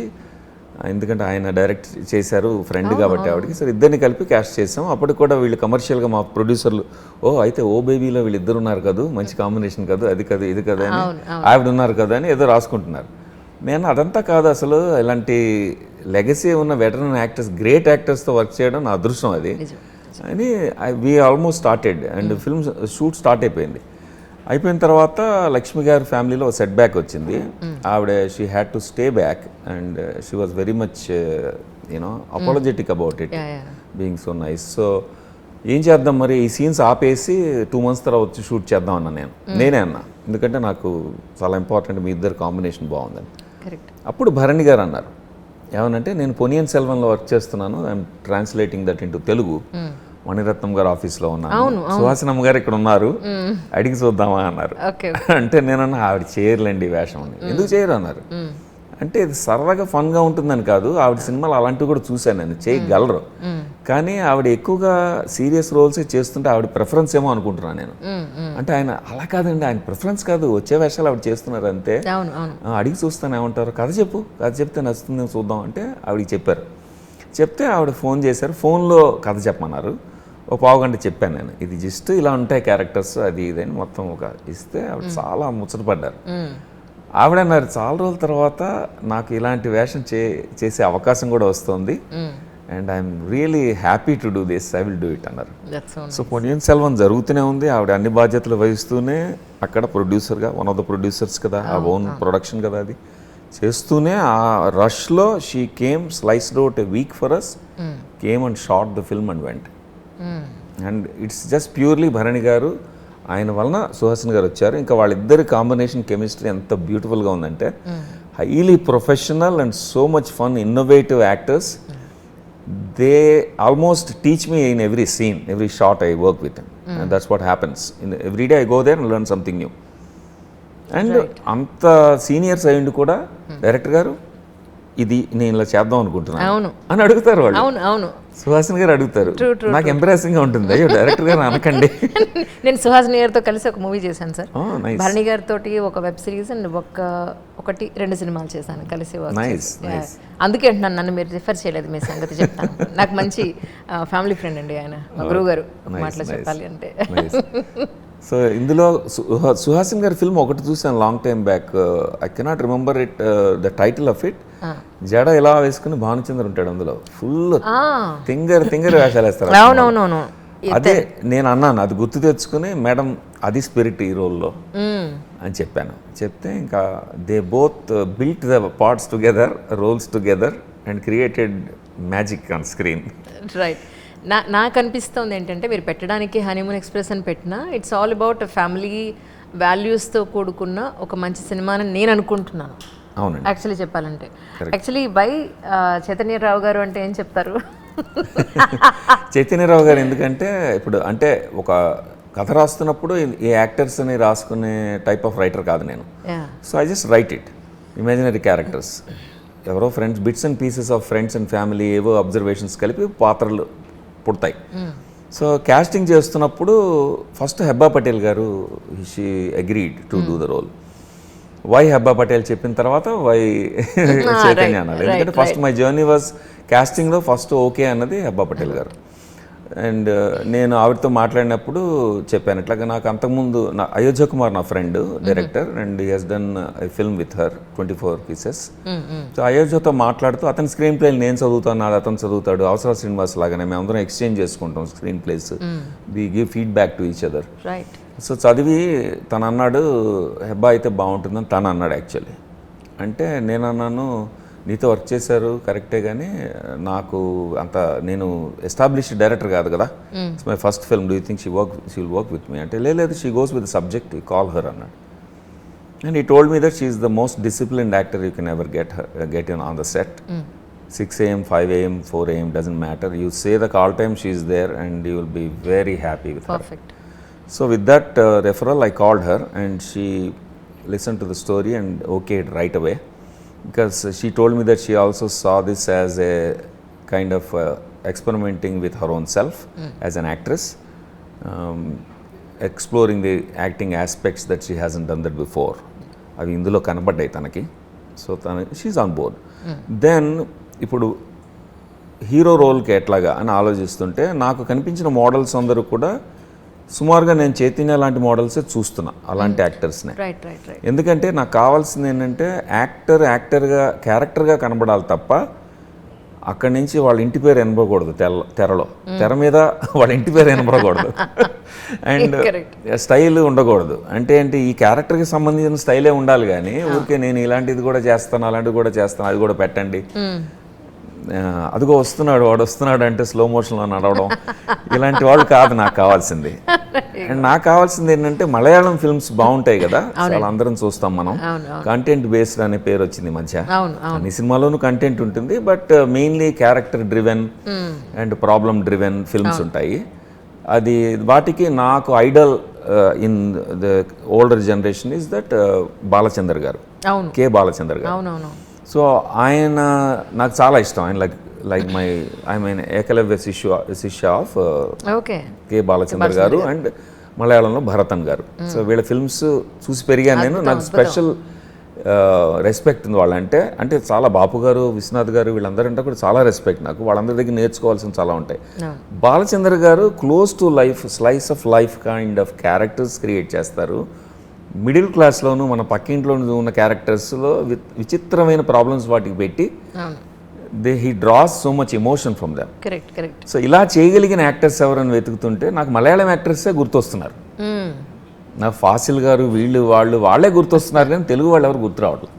ఎందుకంటే ఆయన డైరెక్ట్ చేశారు ఫ్రెండ్ కాబట్టి ఆవిడకి, సరే ఇద్దరిని కలిపి క్యాస్ట్ చేసాం. అప్పటికి కూడా వీళ్ళు కమర్షియల్గా మా ప్రొడ్యూసర్లు అయితే ఓ బేబీలో వీళ్ళిద్దరు ఉన్నారు కదా, మంచి కాంబినేషన్ కదా, అది కదా ఇది కదా అని, ఆవిడ ఉన్నారు కదా అని ఏదో రాసుకుంటున్నారు. నేను అదంతా కాదు, అసలు ఇలాంటి లెగసీ ఉన్న వెటరన్ యాక్టర్స్ గ్రేట్ యాక్టర్స్తో వర్క్ చేయడం నా అదృష్టం అది అని we almost started and film shoot start అయిపోయింది. అయిపోయిన తర్వాత లక్ష్మి గారి ఫ్యామిలీలో సెట్ బ్యాక్ వచ్చింది. ఆవిడ she had to stay back and she was very much apologetic about it being so nice. So ఏం చేద్దాం మరి, ఈ సీన్స్ ఆపేసి 2 months తర్వాత వచ్చి షూట్ చేద్దాం అన్నా నేనే అన్నా, ఎందుకంటే నాకు చాలా ఇంపార్టెంట్ మీ ఇద్దరు కాంబినేషన్ బాగుందని. అప్పుడు భరణి గారు అన్నారు ఏమనంటే, నేను పొనియన్ సెల్వన్లో వర్క్ చేస్తున్నాను, I'm translating that into Telugu, Mani Ratnam గారు ఆఫీస్లో ఉన్నాను, సుహాసినమ్మ గారు ఇక్కడ ఉన్నారు, అడిగి చూద్దామా అన్నారు. అంటే నేనన్నా ఆవిడ చేయరులేండి వేషం, ఎందుకు చేయరు అన్నారు. అంటే ఇది సరదాగా ఫన్గా ఉంటుందని కాదు, ఆవిడ సినిమాలు అలాంటివి కూడా చూశాను నేను, చేయగలరు, కానీ ఆవిడ ఎక్కువగా సీరియస్ రోల్సే చేస్తుంటే ఆవిడ ప్రిఫరెన్స్ ఏమో అనుకుంటున్నాను నేను. అంటే ఆయన అలా కాదండి, ఆయన ప్రిఫరెన్స్ కాదు, వచ్చే వేషాలు ఆవిడ చేస్తున్నారు అంతే, అడిగి చూస్తాను ఏమంటారు, కథ చెప్తే నచ్చుతుందేమో చూద్దాం అంటే ఆవిడకి చెప్పారు. చెప్తే ఆవిడ ఫోన్ చేశారు, ఫోన్లో కథ చెప్పమన్నారు. ఒక 15 గంట చెప్పాను నేను, ఇది జస్ట్ ఇలా ఉంటాయి క్యారెక్టర్స్ అది ఇదని మొత్తం ఒక ఇస్తే ఆవిడ చాలా ముచ్చటపడ్డారు. ఆవిడ అన్నారు చాలా రోజుల తర్వాత నాకు ఇలాంటి వేషం చేసే అవకాశం కూడా వస్తుంది, and I'm really happy to do this, I will do it అన్నారు. దట్స్ సో పొన్నియిన్ సెల్వన్ జరుగుతూనే ఉంది, ఆవిడ అన్ని బాధ్యతలు వహిస్తూనే అక్కడ ప్రొడ్యూసర్గా, వన్ ఆఫ్ ద ప్రొడ్యూసర్స్ కదా, ఆ ఓన్ ప్రొడక్షన్ కదా అది చేస్తూనే, ఆ రష్లో she came, sliced out a week for us, came and shot the film and went. And it's just purely Bharani గారు, ఆయన వలన సుహాసిని గారు వచ్చారు. ఇంకా వాళ్ళిద్దరి కాంబినేషన్ కెమిస్ట్రీ ఎంత బ్యూటిఫుల్గా ఉందంటే, highly professional and so much fun, innovative actors. They almost teach me in every scene, every shot I work with them. And that's what happens. Every day I go there and learn something new. And అంత seniors అయ్యిండు కూడా director గారు ఇది నేను ఇలా చేద్దాం అనుకుంటున్నాను అని అడుగుతారు వాళ్ళు. అవును అవును, సుహాసిని గారు అడుగుతారు. నాకు ఎంప్రెసింగ్గా ఉంటుంది, అయ్యో డైరెక్టర్ గారు అనకండి. నేను సుహాసిని గారితో కలిసి ఒక మూవీ చేశాను సార్, Oh, nice. భరణి గారితో ఒక వెబ్ సిరీస్ అండ్ ఒకటి 2 సినిమాలు చేశాను కలిసి work Nice, చేసి. nice. అందుకే అంటున్నాను, నన్ను మీరు రిఫర్ చేయలేదు, మీ సంగతి చెప్తాను. నాకు మంచి ఫ్యామిలీ ఫ్రెండ్ అండి ఆయన, మా గురువు గారు మాటలో చెప్పాలి అంటే. సో ఇందులో సుహాసిని గారి ఫిల్మ్ ఒకటి చూసాను long time back, I cannot remember it, the title of it. జడ ఇలా వేసుకుని భానుచంద్ర ఉంటాడు అందులో, ఫుల్ తింగర్ వేషాలు వేస్తారు. అవునవునవును, అదే నేను అన్నాను, అది గుర్తు తెచ్చుకుని మేడం అది స్పిరిట్ ఈ రోల్లో అని చెప్పాను. చెప్తే ఇంకా they both built the parts together, roles together and created magic on screen. Right. నాకు అనిపిస్తుంది ఏంటంటే, మీరు పెట్టడానికి హనీమూన్ ఎక్స్ప్రెస్ అని పెట్టినా, ఇట్స్ ఆల్ అబౌట్ ఫ్యామిలీ వాల్యూస్తో కూడుకున్న ఒక మంచి సినిమా అని నేను అనుకుంటున్నాను. అవునండి, యాక్చువల్లీ చెప్పాలంటే. యాక్చువల్లీ బై చైతన్యరావు గారు అంటే ఏం చెప్తారు? చైతన్యరావు గారు ఎందుకంటే, ఇప్పుడు అంటే ఒక కథ రాస్తున్నప్పుడు ఈ యాక్టర్స్ అని రాసుకునే టైప్ ఆఫ్ రైటర్ కాదు నేను. So I just write it, imaginary characters, ఎవరో friends, bits and pieces of friends and family, ఏవో అబ్జర్వేషన్స్ కలిపి పాత్రలు పుడతాయి. సో కాస్టింగ్ చేస్తున్నప్పుడు ఫస్ట్ హెబ్బా పటేల్ గారు, she agreed to do the role. Why Hebah Patel చెప్పిన తర్వాత వై చైతన్య అన్నారు. ఎందుకంటే ఫస్ట్ మై జర్నీ వాజ్ కాస్టింగ్లో ఫస్ట్ ఓకే అన్నది హెబ్బా పటేల్ గారు. అండ్ నేను ఆవిడతో మాట్లాడినప్పుడు చెప్పాను, ఇట్లాగా నాకు అంతకుముందు అయోధ్య కుమార్ నా friend director, and he has done I film with her 24 pieces. సో అయోధ్యతో మాట్లాడుతూ అతని స్క్రీన్ ప్లేలు నేను చదువుతాను, నాది అతను చదువుతాడు, అవసర శ్రీనివాస్ లాగానే మేము అందరం ఎక్స్చేంజ్ చేసుకుంటాం screen plays, we give feedback to each other. So చదివి తను అన్నాడు హెబ్బా అయితే బాగుంటుందని తను అన్నాడు యాక్చువల్లీ. అంటే నేను అన్నాను, నీతో వర్క్ చేశారు కరెక్టే, కానీ నాకు అంత, నేను ఎస్టాబ్లిష్డ్ డైరెక్టర్ కాదు కదా, it's my first film, do you think she will work with me అంటే, లేదు she goes with the subject, you call her అన్నాడు. And he told me that she is the most disciplined actor you can ever get in on the set. 6 AM, 5 AM, 4 AM doesn't matter. You say the call time, she is there and you will be very happy with her. Perfect. So with that referral, I called her and she listened to the story and okayed right away, because she told me that she also saw this as a kind of experimenting with her own self as an actress, exploring the acting aspects that she hasn't done that before. అవి ఇందులో కనబడ్డాయి తనకి. So she's on board. Then ఇప్పుడు hero రోల్కి ఎట్లాగా అని ఆలోచిస్తుంటే, నాకు కనిపించిన మోడల్స్ అందరూ కూడా సుమారుగా నేను చైతన్య లాంటి మోడల్సే చూస్తున్నా, అలాంటి యాక్టర్స్నే. ఎందుకంటే నాకు కావాల్సింది ఏంటంటే, యాక్టర్గా క్యారెక్టర్గా కనబడాలి తప్ప అక్కడి నుంచి వాళ్ళ ఇంటి పేరు వినబడకూడదు. తెర మీద వాళ్ళ ఇంటి పేరు వినబడకూడదు. అండ్ స్టైల్ ఉండకూడదు. అంటే ఏంటి, ఈ క్యారెక్టర్కి సంబంధించిన స్టైలే ఉండాలి, కానీ ఊరికే నేను ఇలాంటిది కూడా చేస్తాను, అలాంటిది కూడా చేస్తాను, అది కూడా పెట్టండి, అదిగో వస్తున్నాడు వాడు వస్తున్నాడు అంటే స్లో మోషన్లో నడవడం, ఇలాంటి వాళ్ళు కాదు నాకు కావాల్సింది. అండ్ నాకు కావాల్సింది ఏంటంటే, మలయాళం ఫిల్మ్స్ బాగుంటాయి కదా, చాలా అందరం చూస్తాం మనం, కంటెంట్ బేస్డ్ అనే పేరు వచ్చింది ఈ మధ్య. అన్ని సినిమాలోనూ కంటెంట్ ఉంటుంది, but mainly character driven and problem driven films ఉంటాయి. అది వాటికి నాకు Idol in the older generation is that Balachander గారు, కె బాలచందర్ గారు. సో ఆయన నాకు చాలా ఇష్టం. ఆయన like my I mean Ekalavya శిష్య ఆఫ్ కె బాలచందర్ గారు అండ్ మలయాళంలో భరతన్ గారు. సో వీళ్ళ ఫిల్మ్స్ చూసి పెరిగాను నేను. నాకు స్పెషల్ రెస్పెక్ట్ ఉంది వాళ్ళంటే. అంటే చాలా బాపు గారు, విశ్వనాథ్ గారు, వీళ్ళందరంటే కూడా చాలా రెస్పెక్ట్ నాకు. వాళ్ళందరి దగ్గర నేర్చుకోవాల్సిన చాలా ఉంటాయి. బాలచందర్ గారు close to life, slice of life kind of characters create చేస్తారు. మిడిల్ క్లాస్లోను మన పక్కింట్లోనూ ఉన్న క్యారెక్టర్స్లో విచిత్రమైన ప్రాబ్లమ్స్ వాటికి పెట్టి he draws so much emotion from them. Correct. So ఇలా చేయగలిగిన యాక్టర్స్ ఎవరని వెతుకుతుంటే నాకు మలయాళం యాక్టర్సే గుర్తొస్తున్నారు. నాకు ఫాసిల్ గారు వాళ్ళే గుర్తొస్తున్నారు, కానీ తెలుగు వాళ్ళు ఎవరు గుర్తు రావట్లేదు.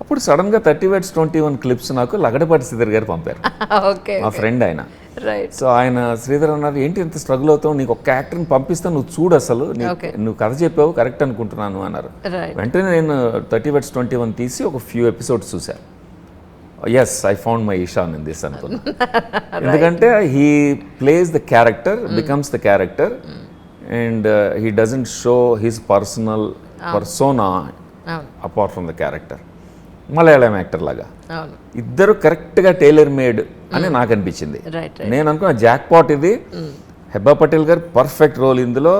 అప్పుడు సడన్గా 30/21 క్లిప్స్ నాకు లగడపాటి శ్రీధర్ గారు పంపారు. ఓకే, మా ఫ్రెండ్ ఆయన. రైట్. సో ఆయన శ్రీధర్ అన్నారు, ఏంటి ఎంత స్ట్రగుల్ అవుతావు, నీకు ఒక యాక్టర్ని పంపిస్తా, నువ్వు చూడు అసలు, నువ్వు కథ చెప్పావు కరెక్ట్ అనుకుంటున్నాను అన్నారు. వెంటనే నేను 30/21 తీసి ఒక ఫ్యూ ఎపిసోడ్స్ చూశాను. Yes, I found my Ishaan in this అనుకున్నా. ఎందుకంటే he plays the character, becomes the character, and he doesn't show his persona apart from the character. Malayalam actor లాగా ఇద్దరు కరెక్ట్గా టైలర్ మేడ్ అని నాకు అనిపించింది. నేను అనుకున్న జాక్ పాట్ ఇది. హెబ్బా పటేల్ గారు పర్ఫెక్ట్ రోల్ ఇందులో,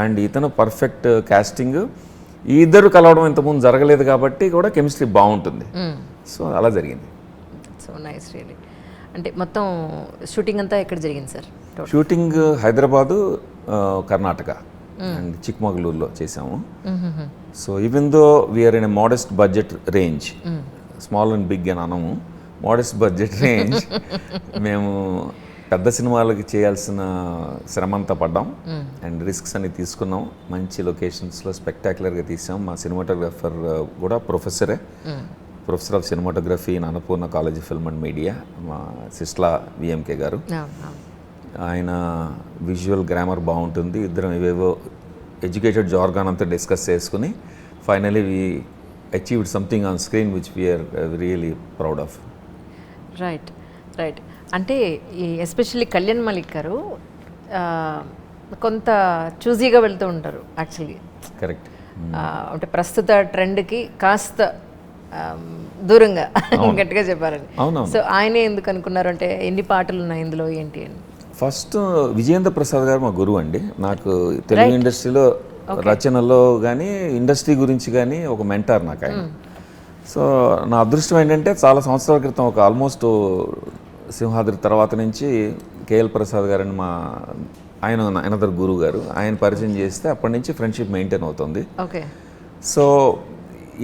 అండ్ ఇతను పర్ఫెక్ట్ కాస్టింగ్. ఈ ఇద్దరు కలవడం ఇంతకుముందు జరగలేదు కాబట్టి కూడా కెమిస్ట్రీ బాగుంటుంది. సో అలా జరిగింది. So nice, really. అంటే మొత్తం షూటింగ్ అంతా ఎక్కడ జరిగింది sir? Shooting Hyderabad, Karnataka and చిక్మగళూరులో చేసాము. So even though we are in a modest budget range, small and big అని అనము, మోడెస్ట్ బడ్జెట్ రేంజ్, మేము పెద్ద సినిమాలకి చేయాల్సిన శ్రమంతా పడ్డాం అండ్ రిస్క్స్ అన్ని తీసుకున్నాం. మంచి లొకేషన్స్లో స్పెక్టాక్యులర్గా తీసాం. మా సినిమాటోగ్రఫర్ కూడా professor of cinematography in Annapurna college of film and media, మా సిస్లా విఎంకే గారు. ఆయన విజువల్ గ్రామర్ బాగుంటుంది. ఇద్దరం ఇవేవో ఎడ్యుకేటెడ్ జార్గాన్ అంతా డిస్కస్ చేసుకుని finally we achieved something on screen which we're really proud of. Right. అంటే ఈ ఎస్పెషల్లీ కళ్యాణ్ మలిక్ గారు కొంత చూజీగా వెళ్తూ ఉంటారు యాక్చువల్లీ. కరెక్ట్. అంటే ప్రస్తుత ట్రెండ్కి కాస్త దూరంగా గట్టిగా చెప్పారండి. సో ఆయనే ఎందుకు అనుకున్నారు? అంటే ఎన్ని పాటలు ఉన్నాయి ఇందులో, ఏంటి అని? ఫస్ట్ విజయేంద్ర ప్రసాద్ గారు మా గురువు అండి. నాకు తెలుగు ఇండస్ట్రీలో రచనలో కానీ ఇండస్ట్రీ గురించి కానీ ఒక మెంటార్ నాకు ఆయన. సో నా అదృష్టం ఏంటంటే చాలా సంవత్సరాల క్రితం, ఒక ఆల్మోస్ట్ సింహాద్రి తర్వాత నుంచి కేఎల్ ప్రసాద్ గారని ఆయన అనదర్ గురువు గారు, ఆయన పరిచయం చేస్తే అప్పటి నుంచి ఫ్రెండ్షిప్ మెయింటైన్ అవుతుంది. ఓకే. సో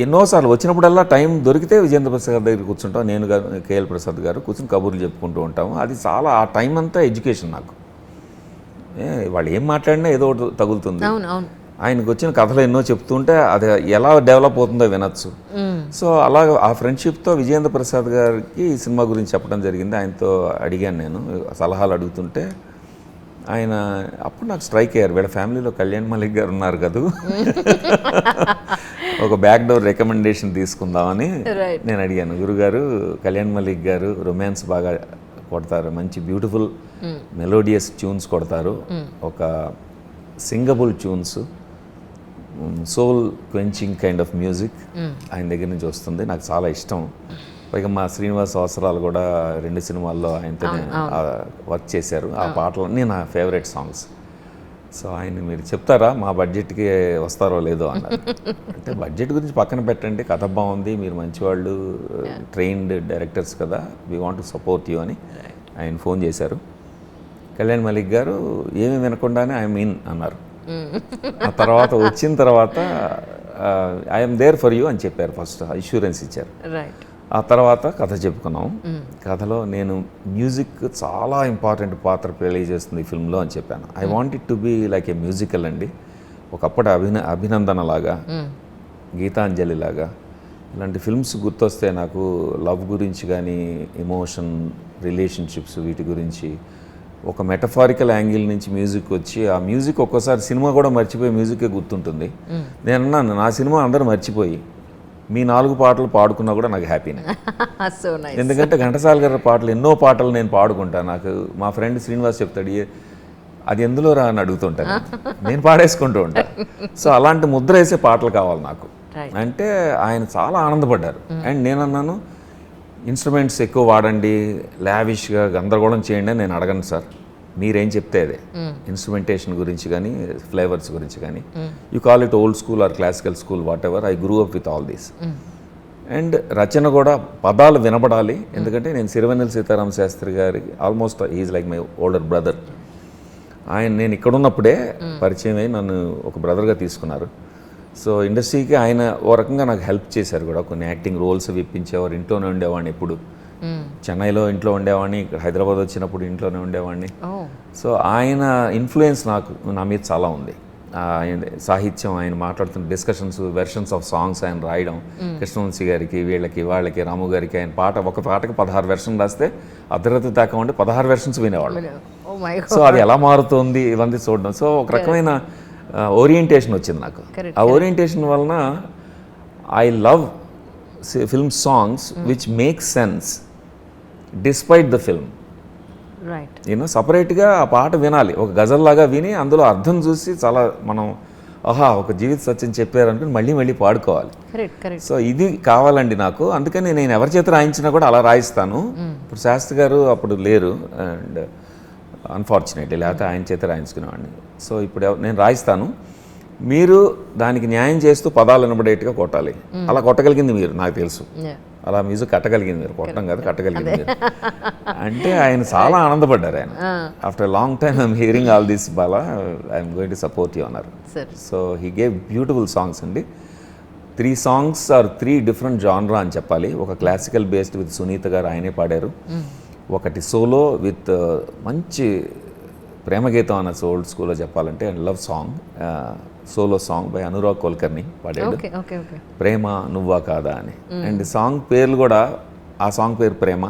ఎన్నోసార్లు వచ్చినప్పుడల్లా టైం దొరికితే విజయేంద్ర ప్రసాద్ గారి దగ్గర కూర్చుంటాం, నేను కేఎల్ ప్రసాద్ గారు కూర్చుని కబుర్లు చెప్పుకుంటూ ఉంటాము. అది చాలా, ఆ టైం అంతా ఎడ్యుకేషన్ నాకు. వాళ్ళు ఏం మాట్లాడినా ఏదో ఒకటి తగులుతుంది. ఆయనకు వచ్చిన కథలు ఎన్నో చెప్తుంటే అది ఎలా డెవలప్ అవుతుందో వినొచ్చు. సో అలా ఆ ఫ్రెండ్షిప్తో విజయేంద్ర ప్రసాద్ గారికి ఈ సినిమా గురించి చెప్పడం జరిగింది. ఆయనతో అడిగాను, నేను సలహాలు అడుగుతుంటే ఆయన అప్పుడు నాకు స్ట్రైక్ అయ్యారు, వీళ్ళ ఫ్యామిలీలో కళ్యాణ్ మలిక్ గారు ఉన్నారు కదా, ఒక బ్యాక్ డోర్ రికమెండేషన్ తీసుకుందామని నేను అడిగాను. గురుగారు, కళ్యాణ్ మలిక్ గారు రొమాన్స్ బాగా కొడతారు, మంచి బ్యూటిఫుల్ మెలోడియస్ ట్యూన్స్ కొడతారు, ఒక singable tunes, soul quenching kind of music ఆయన దగ్గర నుంచి వస్తుంది, నాకు చాలా ఇష్టం. పైగా మా శ్రీనివాస్ అవసరాలు కూడా 2 సినిమాల్లో ఆయనతోనే వర్క్ చేశారు. ఆ పాటలన్నీ నా ఫేవరెట్ సాంగ్స్. సో ఆయన మీరు చెప్తారా మా బడ్జెట్కి వస్తారో లేదో అన్నారు. అంటే బడ్జెట్ గురించి పక్కన పెట్టండి, కథ బాగుంది, మీరు మంచివాళ్ళు, ట్రైన్డ్ డైరెక్టర్స్ కదా, we want to support you అని ఆయన ఫోన్ చేశారు. కళ్యాణ్ మలిక్ గారు ఏమీ వినకుండానే ఐఎమ్ ఇన్ అన్నారు. ఆ తర్వాత వచ్చిన తర్వాత ఐఎమ్ దేర్ ఫర్ యూ అని చెప్పారు. ఫస్ట్ ఇన్సూరెన్స్ ఇచ్చారు. ఆ తర్వాత కథ చెప్పుకున్నాం. కథలో నేను మ్యూజిక్ చాలా ఇంపార్టెంట్ పాత్ర ప్లే చేస్తుంది ఈ ఫిల్మ్లో అని చెప్పాను. I want it to be like a musical అండి, ఒకప్పుడు అభినందన లాగా, గీతాంజలి లాగా, ఇలాంటి ఫిల్మ్స్ గుర్తొస్తే నాకు లవ్ గురించి కానీ, ఎమోషన్, రిలేషన్షిప్స్, వీటి గురించి ఒక మెటఫారికల్ యాంగిల్ నుంచి మ్యూజిక్ వచ్చి, ఆ మ్యూజిక్ ఒక్కోసారి సినిమా కూడా మర్చిపోయి మ్యూజికే గుర్తుంటుంది. నేను అన్నాను, నా సినిమా అందరూ మర్చిపోయి మీ 4 పాటలు పాడుకున్నా కూడా నాకు హ్యాపీనే. ఎందుకంటే ఘంటసాల గారి పాటలు, ఎన్నో పాటలు నేను పాడుకుంటాను. నాకు మా ఫ్రెండ్ శ్రీనివాస్ చెప్తాడు, అది ఎందులో రా అని అడుగుతుంటాను, నేను పాడేసుకుంటూ ఉంటాను. సో అలాంటి ముద్ర వేసే పాటలు కావాలి నాకు అంటే ఆయన చాలా ఆనందపడ్డారు. అండ్ నేను అన్నాను, ఇన్స్ట్రుమెంట్స్ ఎక్కువ వాడండి, లావిష్గా గందరగోళం చేయండి అని నేను అడగను సార్, మీరేం చెప్తే అదే. ఇన్స్ట్రుమెంటేషన్ గురించి కానీ, ఫ్లేవర్స్ గురించి కానీ, you call it old school or classical school, whatever, I grew up with all these. And రచన కూడా పదాలు వినపడాలి. ఎందుకంటే నేను సిరివెన్నెల సీతారామ శాస్త్రి గారికి almost is like my older brother. నేను ఇక్కడున్నప్పుడే పరిచయం అయ్యి నన్ను ఒక బ్రదర్గా తీసుకున్నారు. సో ఇండస్ట్రీకి ఆయన ఓ రకంగా నాకు హెల్ప్ చేశారు కూడా. కొన్ని యాక్టింగ్ రోల్స్ ఇప్పించేవారు, ఇంట్లోనే ఉండేవాడిని ఎప్పుడు, చెన్నైలో ఇంట్లో ఉండేవాడిని, ఇక్కడ హైదరాబాద్ వచ్చినప్పుడు ఇంట్లోనే ఉండేవాడిని. ఓ సో ఆయన ఇన్ఫ్లుయెన్స్ నా మీద చాలా ఉంది. ఆయన సాహిత్యం, ఆయన మాట్లాడుతున్న డిస్కషన్స్, వెర్షన్స్ ఆఫ్ సాంగ్స్ ఆయన రాయడం, కృష్ణవంశీ గారికి, వాళ్ళకి రాము గారికి ఆయన ఒక పాటకి 16 వెర్షన్ రాస్తే అర్ధరాత్రి దాకా ఉండి 16 వెర్షన్స్ వినేవాళ్ళు. ఓ మై సో అది ఎలా మారుతుంది ఇవన్నీ చూడడం. సో ఒక రకమైన ఓరియంటేషన్ వచ్చింది నాకు. ఆ ఓరియంటేషన్ వలన I love film songs which make sense despite the film. Right. సపరేట్గా ఆ పాట వినాలి, ఒక గజల్లాగా విని అందులో అర్థం చూసి చాలా మనం ఒక జీవిత సత్యం చెప్పారనుకుని మళ్ళీ మళ్ళీ పాడుకోవాలి. సో ఇది కావాలండి నాకు. అందుకని నేను ఎవరి చేత రాయించినా కూడా అలా రాయిస్తాను. ఇప్పుడు శాస్త్రి గారు అప్పుడు లేరు, అండ్ అన్ఫార్చునేట్లీ, లేకపోతే ఆయన చేత రాయించుకునేవాడిని. సో ఇప్పుడు నేను రాయిస్తాను, మీరు దానికి న్యాయం చేస్తూ పదాలు వినబడేట్టుగా కొట్టాలి. అలా కొట్టగలిగింది మీరు, నాకు తెలుసు. అలా మ్యూజిక్ కట్టగలిగింది మీరు, కొట్టడం కాదు కట్టగలిగింది మీరు. అంటే ఆయన చాలా ఆనందపడ్డారు. ఆయన after long time I'm hearing all this Bala, I'm going to support you అన్నారు. So he gave beautiful songs అండి. 3 songs ఆర్ 3 different genre అని చెప్పాలి. ఒక క్లాసికల్ బేస్డ్ విత్ సునీత గారు ఆయనే పాడారు, ఒకటి సోలో విత్ మంచి ప్రేమగీతం అన్న ఓల్డ్ స్కూల్లో చెప్పాలంటే and love song, solo song by Anurag Kulkarni పాడాడు, ప్రేమ నువ్వా కాదా అని. అండ్ సాంగ్ పేర్లు కూడా, ఆ సాంగ్ పేరు ప్రేమ,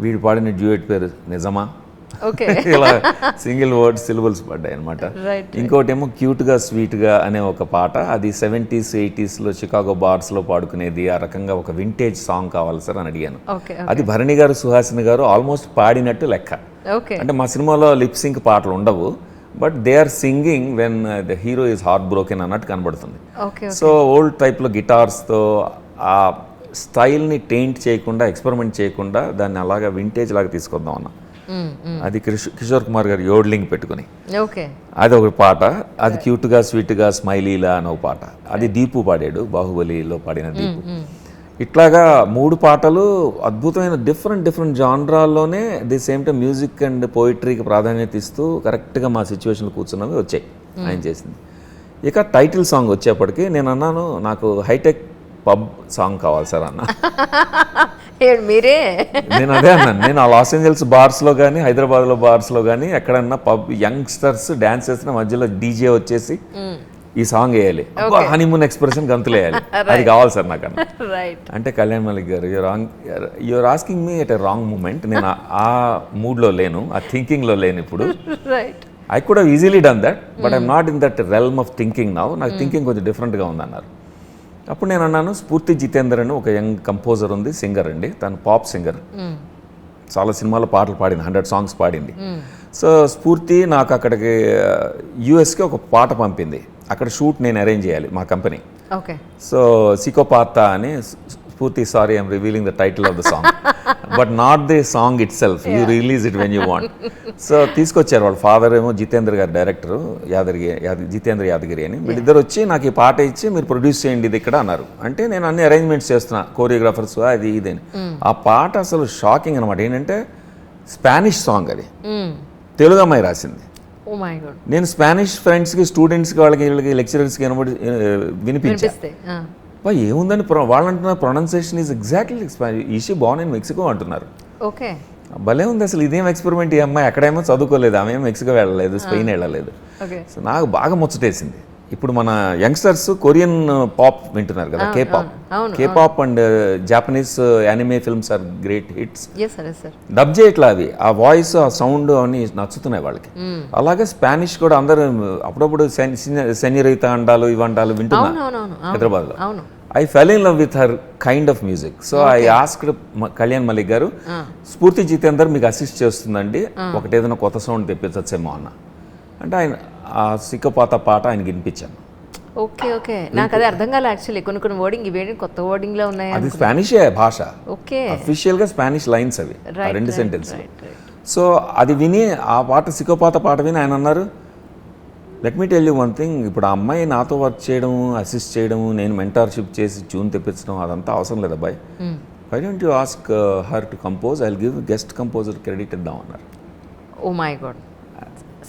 వీడు పాడిన డ్యూయట్ పేరు నిజమా, ఇలా సింగిల్ వర్డ్ సిలబుల్స్ పడ్డాయి అనమాట. ఇంకోటి ఏమో క్యూట్గా స్వీట్గా అనే ఒక పాట, అది 70s 80sలో చికాగో బార్స్లో పాడుకునేది. ఆ రకంగా ఒక వింటేజ్ సాంగ్ కావాలి సార్ అని అడిగాను. అది భరణి గారు, సుహాసిని గారు ఆల్మోస్ట్ పాడినట్టు లెక్క. అంటే మా సినిమాలో లిప్ సింక్ పాటలు ఉండవు, but they are singing when the hero is heart broken అన్నట్టు కనబడుతుంది. సో ఓల్డ్ టైప్లో గిటార్స్తో ఆ స్టైల్ని టెయింట్ చేయకుండా, ఎక్స్పెరిమెంట్ చేయకుండా దాన్ని అలాగా వింటేజ్ లాగా తీసుకొద్దాం అన్న. అది కిషోర్ కుమార్ గారు యోడ్లింగ్ పెట్టుకుని, అది ఒక పాట. అది క్యూట్గా స్వీట్గా స్మైలీలా అని ఒక పాట, అది దీపు పాడాడు, బాహుబలిలో పాడిన దీపు. ఇట్లాగా 3 పాటలు అద్భుతమైన డిఫరెంట్ జాన్రాల్లోనే the same time music and పోయిటరీకి ప్రాధాన్యత ఇస్తూ కరెక్ట్గా మా సిచ్యువేషన్లో కూర్చున్నవి వచ్చాయి ఆయన చేసింది. ఇక టైటిల్ సాంగ్ వచ్చేప్పటికి నేను అన్నాను, నాకు హైటెక్ పబ్ సాంగ్ కావాలి సార్ అన్న. మీరే నేను అదే అన్నాను, నేను ఆ లాస్ ఏంజల్స్ బార్స్లో కానీ, హైదరాబాద్లో బార్స్లో కానీ ఎక్కడన్నా పబ్ యంగ్స్టర్స్ డాన్స్ చేసిన మధ్యలో డీజే వచ్చేసి ఈ సాంగ్ వేయాలి, హనీమూన్ ఎక్స్ప్రెషన్ గంతులు వేయాలి, అది కావాలి సార్ నాకు అన్న. అంటే కళ్యాణ్ మలిక్ గారు, you are asking me at a wrong moment. నేను ఆ మూడ్లో లేను, ఆ థింకింగ్లో లేను ఇప్పుడు. I could have easily done that, but I'm not in that realm of thinking now. నాకు థింకింగ్ కొంచెం డిఫరెంట్గా ఉందన్నారు. అప్పుడు నేను అన్నాను, స్ఫూర్తి జితేందర్ అని ఒక యంగ్ కంపోజర్ ఉంది, సింగర్ అండి, తను పాప్ సింగర్, చాలా సినిమాలో పాటలు పాడింది, 100 songs పాడింది. సో స్ఫూర్తి నాకు అక్కడికి యుఎస్కి ఒక పాట పంపింది, అక్కడ షూట్ నేను అరేంజ్ చేయాలి మా కంపెనీ. సో సికోపాతా అని, స్ఫూర్తి sorry I'm revealing the title of the song, but not the song it self, you release it when you want. So తీసుకొచ్చారు, వాళ్ళ ఫాదర్ ఏమో జితేంద్ర గారు డైరెక్టర్, జితేంద్ర యాదగిరి అని. వీళ్ళిద్దరు వచ్చి నాకు ఈ పాట ఇచ్చి మీరు ప్రొడ్యూస్ చేయండి ఇది ఇక్కడ అన్నారు. అంటే నేను అన్ని అరేంజ్మెంట్స్ చేస్తున్నా, కోరియోగ్రాఫర్స్ అది ఇది. ఆ పాట అసలు షాకింగ్ అనమాట. ఏంటంటే స్పానిష్ సాంగ్, అది తెలుగు అమ్మాయి రాసింది. నేను స్పానిష్ ఫ్రెండ్స్కి, స్టూడెంట్స్కి, వీళ్ళకి లెక్చరర్స్కి వినిపించాను. ఏముందని వాళ్ళు అంటున్నారు, pronunciation is exactly ఈషీ born in Mexico అంటున్నారు. భలే ఉంది అసలు, ఇదేం ఎక్స్పెరిమెంట్. ఈ అమ్మాయి అక్కడేమో చదువుకోలేదు, ఆమె ఏమో మెక్సికో వెళ్ళలేదు, స్పెయిన్ వెళ్ళలేదు. సో నాకు బాగా ముచ్చటేసింది. ఇప్పుడు మన యంగ్స్టర్స్ కొరియన్ పాప్ వింటున్నారు కదా, K-pop and Japanese anime films are great hits. Dub చేయట్లా అవి, ఆ వాయిస్, ఆ సౌండ్ అవన్నీ నచ్చుతున్నాయి వాళ్ళకి. అలాగే స్పానిష్ కూడా అందరూ అప్పుడప్పుడు సెన్యూరితా అండాలు ఇవి అండాలు వింటున్నా హైదరాబాద్లో. I fell in love with her kind of music. So I asked Kalyan Malik గారు, స్ఫూర్తి జితేందర్ మీకు అసిస్ట్ చేస్తుందండి, ఒకటి ఏదైనా కొత్త సౌండ్ తెప్పించచ్చేమో అన్న. అంటే ఆయన ఆ సిక్కపోత పాట ఆయనకి వినిపించాను. నాకు అది అర్థం కాలే యాక్చువల్లీ, కొన్ని వర్డింగ్ ఇవేంటి కొత్త వర్డింగ్ లో ఉన్నాయి. అది స్పానిషే భాష, అఫీషియల్ గా స్పానిష్ లైన్స్ అవి, 2 sentences. సో అది విని, ఆ పాట సిక్కపోత పాట విని ఆయన అన్నారు, let me tell you one thing, ఇప్పుడు ఆ అమ్మాయి నాతో వర్క్ చేయడం, అసిస్ట్ చేయడం, నేను మెంటార్షిప్ చేసి ట్యూన్ తెప్పించడం అదంతా అవసరం లేదు అబ్బాయి. Why don't you ask her to compose, I will give guest composer credit ఇద్దాం అన్నారు. Oh my God,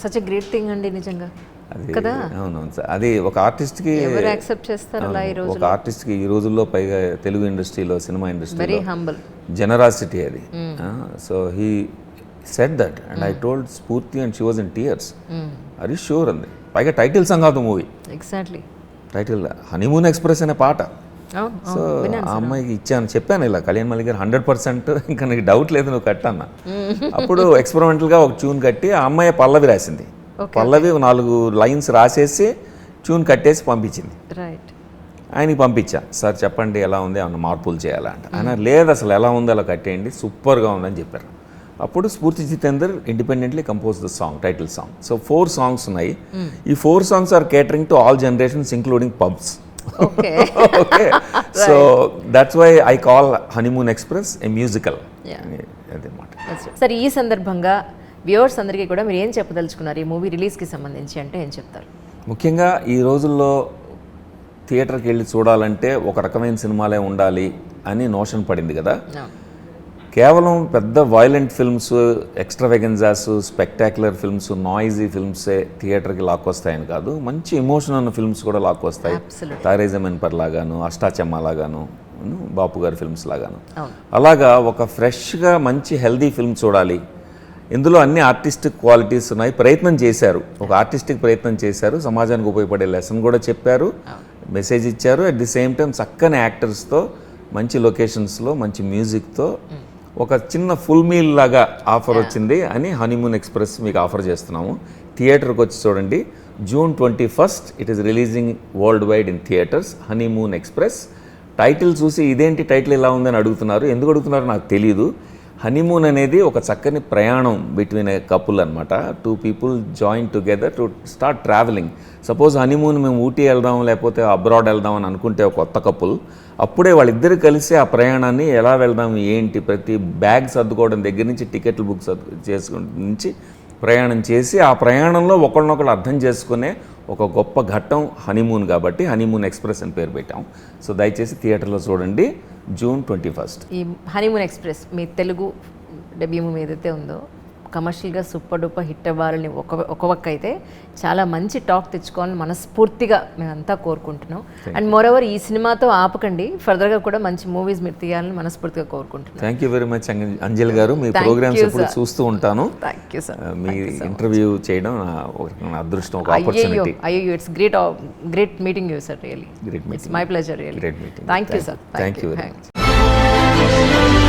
such a great thing అండి నిజంగా. అది కదా? అవునవును సార్, అది ఒక ఆర్టిస్ట్కి ఎవరు యాక్సెప్ట్ చేస్తారు అలా ఈ రోజు? ఒక ఆర్టిస్ట్కి ఈ రోజుల్లో పైగా తెలుగు ఇండస్ట్రీలో, సినిమా వెరీ ఇండస్ట్రీలో హంబుల్. జనరాసిటీ అది. So he said that and I told Spoorthi and she was in tears. Are you sure అంది. పైగా title song of the movie, exactly. Title honeymoon express అనే పాట. సో ఆ అమ్మాయికి ఇచ్చాను, చెప్పాను ఇలా, కళ్యాణ్ మల్లి గారు 100% ఇంకా నీకు డౌట్ లేదు నువ్వు కట్టన్నా. అప్పుడు ఎక్స్పెరిమెంటల్గా ఒక ట్యూన్ కట్టి ఆ అమ్మాయి పల్లవి రాసింది. పల్లవి 4 లైన్స్ రాసేసి ట్యూన్ కట్టేసి పంపించింది. రైట్. ఆయనకి పంపించా, సార్ చెప్పండి ఎలా ఉంది, ఏమన్నా మార్పులు చేయాలా అంటే. ఆయన లేదు అసలు ఎలా ఉంది అలా కట్టేయండి, సూపర్గా ఉందని చెప్పారు. అప్పుడు Spoorthi Jithender independently compose the song, title song. So 4 songs ఉన్నాయి. ఈ 4 songs are catering to all generations including pubs. Okay. Okay, so that's why I call Honeymoon Express a musical. అదనమాట. సార్, ఈ సందర్భంగా వ్యూవర్స్ అందరికీ కూడా మీరు ఏం చెప్పదలుచుకున్నారు ఈ మూవీ రిలీజ్కి సంబంధించి అంటే ఏం చెప్తారు? ముఖ్యంగా ఈ రోజుల్లో థియేటర్కి వెళ్ళి చూడాలంటే ఒక రకమైన సినిమాలే ఉండాలి అని నోషన్ పడింది కదా. కేవలం పెద్ద violent films, extravaganzas, spectacular films, noisy ఫిల్మ్సే థియేటర్కి లాక్కొస్తాయని కాదు, మంచి ఎమోషన్ ఉన్న ఫిల్మ్స్ కూడా లాక్కొస్తాయి. తారే జమీన్ పర్ లాగాను, అష్టాచెమ్మ లాగాను, బాపు గారి ఫిల్మ్స్ లాగాను. అలాగా ఒక ఫ్రెష్గా మంచి హెల్దీ ఫిల్మ్ చూడాలి. ఇందులో అన్ని ఆర్టిస్టిక్ క్వాలిటీస్ ఉన్నాయి. ప్రయత్నం చేశారు, ఒక ఆర్టిస్టిక్ ప్రయత్నం చేశారు, సమాజానికి ఉపయోగపడే లెసన్ కూడా చెప్పారు, మెసేజ్ ఇచ్చారు. అట్ ది సేమ్ టైం చక్కని యాక్టర్స్తో, మంచి లొకేషన్స్లో, మంచి మ్యూజిక్తో ఒక చిన్న ఫుల్ మీల్ లాగా ఆఫర్ వచ్చింది అని హనీమూన్ ఎక్స్ప్రెస్ మీకు ఆఫర్ చేస్తున్నాము. థియేటర్కి వచ్చి చూడండి. June 21st it is releasing world wide in theatres. Honeymoon express title చూసి ఇదేంటి టైటిల్ ఎలా ఉందని అడుగుతున్నారు. ఎందుకు అడుగుతున్నారో నాకు తెలియదు. హనీమూన్ అనేది ఒక చక్కని ప్రయాణం బిట్వీన్ ఏ కపుల్ అనమాట. 2 people join together to start travelling. Suppose honeymoon మేము ఊటీ వెళ్దాం లేకపోతే అబ్రాడ్ వెళ్దాం అని అనుకుంటే ఒక కొత్త కపుల్, అప్పుడే వాళ్ళిద్దరు కలిసి ఆ ప్రయాణాన్ని ఎలా వెళ్దాం ఏంటి, ప్రతి బ్యాగ్ సర్దుకోవడం దగ్గర నుంచి టికెట్లు బుక్ చేసుకుని నుంచి ప్రయాణం చేసి ఆ ప్రయాణంలో ఒకరినొకరు అర్థం చేసుకునే ఒక గొప్ప ఘట్టం హనీమూన్. కాబట్టి హనీమూన్ ఎక్స్ప్రెస్ అని పేరు పెట్టాం. సో దయచేసి థియేటర్లో చూడండి June 21st. ఈ హనీమూన్ ఎక్స్ప్రెస్ మీ తెలుగు డెబ్యూ మూవీ ఏదైతే ఉందో కమర్షియల్గా సూపర్ డూపర్ హిట్ అవ్వాలని ఒక పక్క అయితే చాలా మంచి టాక్ తెచ్చుకోవాలని మనస్ఫూర్తిగా మేమంతా కోరుకుంటున్నాం. అండ్ మోరోవర్ ఈ సినిమాతో ఆపకండి, ఫర్దర్గా కూడా మంచి మూవీస్ మీరు తీయాలని మనస్ఫూర్తిగా కోరుకుంటున్నాం. థ్యాంక్ యూ వెరీ మచ్ అంజలి గారు. మీ ప్రోగ్రామ్స్ ఎప్పుడు చూస్తూ ఉంటాను. Thank you sir. Me interview చేయడం నా అదృష్టం, ఒక ఆపర్చునిటీ. అయ్యో, it's great meeting you sir. Really great meeting. My pleasure. Really great meeting. Thank you sir. Thank you very much.